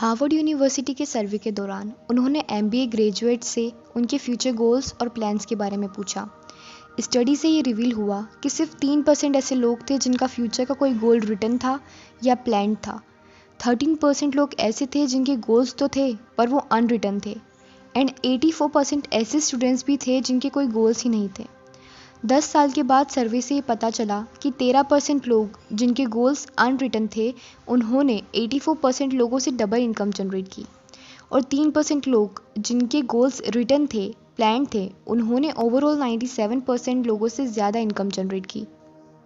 Harvard university के सर्वे के दौरान उन्होंने एमबीए ग्रेजुएट से उनके फ्यूचर गोल्स और प्लान्स के बारे में पूछा। स्टडी से ये रिवील हुआ कि सिर्फ 3% ऐसे लोग थे जिनका फ्यूचर का कोई गोल रिटन था या प्लान था। 13% लोग ऐसे थे जिनके गोल्स तो थे पर वो अनरिटन थे, एंड 84% ऐसे स्टूडेंट्स भी थे जिनके कोई गोल्स ही नहीं थे। 10 साल के बाद सर्वे से ये पता चला कि 13% लोग जिनके गोल्स अनरिटन थे, उन्होंने 84% लोगों से डबल इनकम जनरेट की, और 3% लोग जिनके गोल्स रिटन थे, प्लान थे, उन्होंने ओवरऑल 97% लोगों से ज़्यादा इनकम जनरेट की।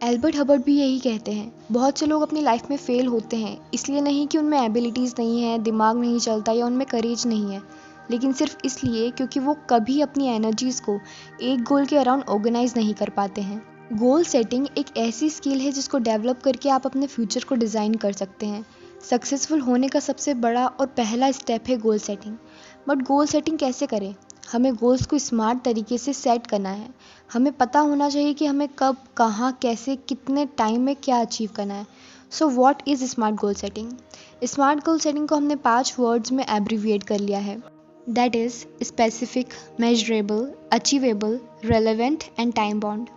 एल्बर्ट हबर्ट भी यही कहते हैं, बहुत से लोग अपनी लाइफ में फेल होते हैं इसलिए नहीं कि उनमें एबिलिटीज़ नहीं है, दिमाग नहीं चलता या उनमें करेज नहीं है, लेकिन सिर्फ इसलिए क्योंकि वो कभी अपनी एनर्जीज़ को एक गोल के अराउंड ऑर्गेनाइज नहीं कर पाते हैं। गोल सेटिंग एक ऐसी स्किल है जिसको डेवलप करके आप अपने फ्यूचर को डिज़ाइन कर सकते हैं। सक्सेसफुल होने का सबसे बड़ा और पहला स्टेप है goal setting. But goal setting कैसे करें? हमें गोल्स को स्मार्ट तरीके से सेट करना है। हमें पता होना चाहिए कि हमें कब, कहाँ, कैसे, कितने टाइम में क्या अचीव करना है। So what is smart goal setting? Smart goal setting को हमने 5 वर्ड्स में एब्रीविएट कर लिया है। That is specific, measurable, achievable, relevant and time bound.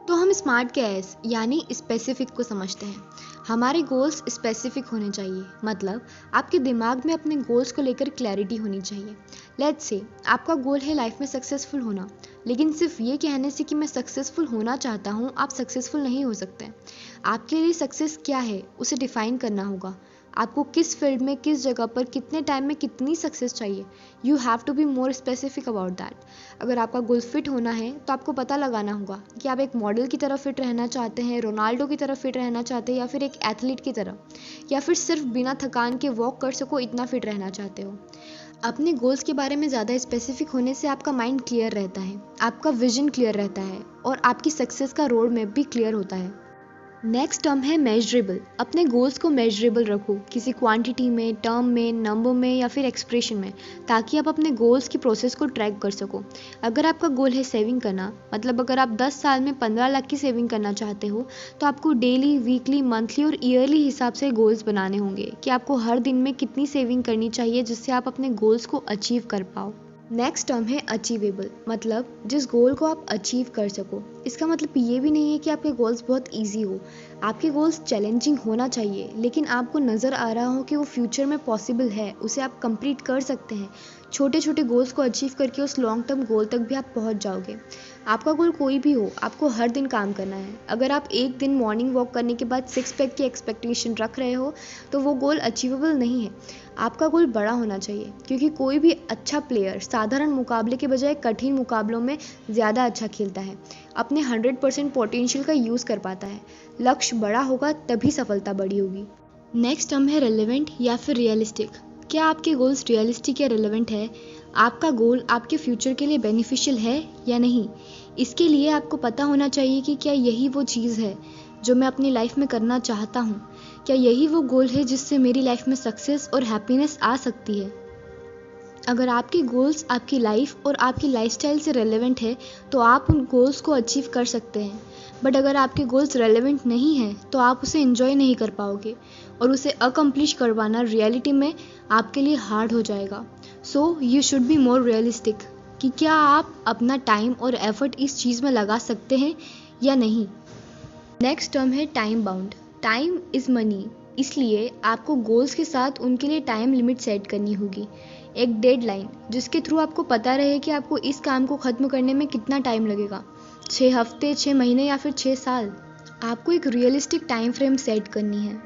तो हम स्मार्ट क्या है यानी स्पेसिफिक को समझते हैं। हमारे गोल्स स्पेसिफिक होने चाहिए, मतलब आपके दिमाग में अपने गोल्स को लेकर क्लैरिटी होनी चाहिए। लेट्स से आपका गोल है लाइफ में सक्सेसफुल होना, लेकिन सिर्फ ये कहने से कि मैं सक्सेसफुल होना चाहता हूँ आप सक्सेसफुल नहीं हो सकते। आपके लिए सक्सेस क्या है उसे डिफाइन करना होगा। आपको किस फील्ड में, किस जगह पर, कितने टाइम में कितनी सक्सेस चाहिए। You have to be more specific about that. अगर आपका गोल फिट होना है तो आपको पता लगाना होगा कि आप एक मॉडल की तरह फिट रहना चाहते हैं, रोनाल्डो की तरह फिट रहना चाहते हैं, या फिर एक एथलीट की तरह, या फिर सिर्फ बिना थकान के वॉक कर सको इतना फिट रहना चाहते हो। अपने गोल्स के बारे में ज़्यादा स्पेसिफिक होने से आपका माइंड क्लियर रहता है, आपका विजन क्लियर रहता है, और आपकी सक्सेस का रोड मैप भी क्लियर होता है। नेक्स्ट टर्म है मेजरेबल। अपने गोल्स को मेजरेबल रखो, किसी क्वांटिटी में, टर्म में, नंबर में या फिर एक्सप्रेशन में, ताकि आप अपने गोल्स की प्रोसेस को ट्रैक कर सको। अगर आपका गोल है सेविंग करना, मतलब अगर आप 10 साल में 15 लाख की सेविंग करना चाहते हो, तो आपको डेली, वीकली, मंथली और ईयरली हिसाब से गोल्स बनाने होंगे कि आपको हर दिन में कितनी सेविंग करनी चाहिए जिससे आप अपने गोल्स को अचीव कर पाओ। नेक्स्ट टर्म है अचीवेबल, मतलब जिस गोल को आप अचीव कर सको। इसका मतलब ये भी नहीं है कि आपके गोल्स बहुत इजी हो। आपके गोल्स चैलेंजिंग होना चाहिए, लेकिन आपको नज़र आ रहा हो कि वो फ्यूचर में पॉसिबल है, उसे आप कंप्लीट कर सकते हैं। छोटे छोटे गोल्स को अचीव करके उस लॉन्ग टर्म गोल तक भी आप पहुंच जाओगे। आपका गोल कोई भी हो, आपको हर दिन काम करना है। अगर आप एक दिन मॉर्निंग वॉक करने के बाद 6 पैक की एक्सपेक्टेशन रख रहे हो तो वो गोल अचीवेबल नहीं है। आपका गोल बड़ा होना चाहिए, क्योंकि कोई भी अच्छा प्लेयर साधारण मुकाबले के बजाय कठिन मुकाबलों में ज़्यादा अच्छा खेलता है, अपने 100% पोटेंशियल का यूज़ कर पाता है। लक्ष्य बड़ा होगा तभी सफलता बड़ी होगी। नेक्स्ट टर्म है रेलेवेंट या फिर रियलिस्टिक। क्या आपके गोल्स रियलिस्टिक या रेलेवेंट है? आपका गोल आपके फ्यूचर के लिए बेनिफिशियल है या नहीं? इसके लिए आपको पता होना चाहिए कि क्या यही वो चीज़ है जो मैं अपनी लाइफ में करना चाहता हूँ। क्या यही वो गोल है जिससे मेरी लाइफ में सक्सेस और हैप्पीनेस आ सकती है? अगर आपके गोल्स आपकी लाइफ और आपकी लाइफस्टाइल से रेलेवेंट है तो आप उन गोल्स को अचीव कर सकते हैं। बट अगर आपके गोल्स रेलेवेंट नहीं हैं तो आप उसे एंजॉय नहीं कर पाओगे, और उसे अकम्प्लिश करवाना रियलिटी में आपके लिए हार्ड हो जाएगा। So you should be more realistic कि क्या आप अपना टाइम और एफर्ट इस चीज़ में लगा सकते हैं या नहीं। नेक्स्ट टर्म है time bound. Time is money, इसलिए आपको गोल्स के साथ उनके लिए टाइम लिमिट सेट करनी होगी, एक डेडलाइन जिसके थ्रू आपको पता रहे कि आपको इस काम को ख़त्म करने में कितना टाइम लगेगा, 6 हफ्ते, 6 महीने या फिर 6 साल। आपको एक रियलिस्टिक टाइम फ्रेम सेट करनी है।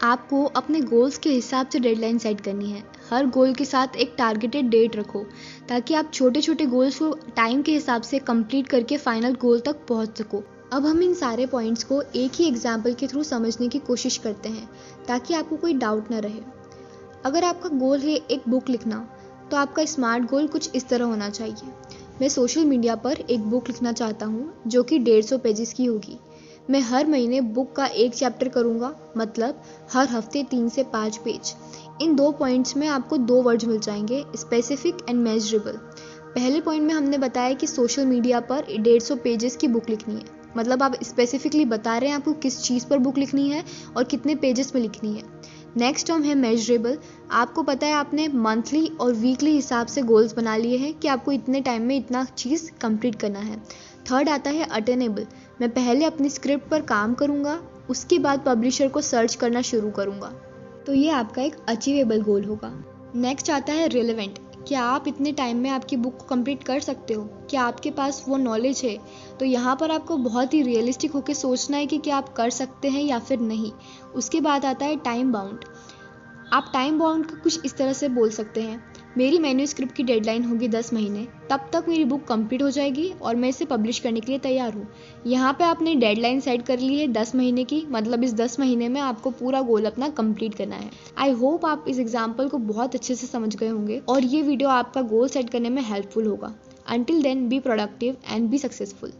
आपको अपने गोल्स के हिसाब से डेडलाइन सेट करनी है। हर गोल के साथ एक टारगेटेड डेट रखो, ताकि आप छोटे छोटे गोल्स को टाइम के हिसाब से कंप्लीट करके फाइनल गोल तक पहुंच सको। अब हम इन सारे पॉइंट्स को एक ही एग्जाम्पल के थ्रू समझने की कोशिश करते हैं, ताकि आपको कोई डाउट ना रहे। अगर आपका गोल है एक बुक लिखना, तो आपका स्मार्ट गोल कुछ इस तरह होना चाहिए। मैं सोशल मीडिया पर एक बुक लिखना चाहता हूँ जो कि 150 पेजेस की होगी। मैं हर महीने बुक का एक चैप्टर करूँगा, मतलब हर हफ्ते 3 से 5 पेज। इन 2 पॉइंट्स में आपको 2 वर्ड्स मिल जाएंगे, स्पेसिफिक एंड मेजरेबल। पहले पॉइंट में हमने बताया कि सोशल मीडिया पर 150 पेजेस की बुक लिखनी है, मतलब आप स्पेसिफिकली बता रहे हैं आपको किस चीज़ पर बुक लिखनी है और कितने पेजेस में लिखनी है। नेक्स्ट टर्म है मेजरेबल। आपको पता है आपने मंथली और वीकली हिसाब से गोल्स बना लिए हैं कि आपको इतने टाइम में इतना चीज़ कंप्लीट करना है। थर्ड आता है अटेनेबल। मैं पहले अपनी स्क्रिप्ट पर काम करूँगा, उसके बाद पब्लिशर को सर्च करना शुरू करूँगा। तो ये आपका एक अचीवेबल गोल होगा। नेक्स्ट आता है रिलेवेंट। क्या आप इतने टाइम में आपकी बुक को कंप्लीट कर सकते हो? क्या आपके पास वो नॉलेज है? तो यहाँ पर आपको बहुत ही रियलिस्टिक होकर सोचना है कि क्या आप कर सकते हैं या फिर नहीं। उसके बाद आता है टाइम बाउंड। आप टाइम बाउंड को कुछ इस तरह से बोल सकते हैं, मेरी मैन्युस्क्रिप्ट की डेडलाइन होगी 10 महीने, तब तक मेरी बुक कंप्लीट हो जाएगी और मैं इसे पब्लिश करने के लिए तैयार हूँ। यहाँ पे आपने डेडलाइन सेट कर ली है 10 महीने की, मतलब इस 10 महीने में आपको पूरा गोल अपना कंप्लीट करना है। आई होप आप इस एग्जाम्पल को बहुत अच्छे से समझ गए होंगे और ये वीडियो आपका गोल सेट करने में हेल्पफुल होगा। Until then, be productive and be successful.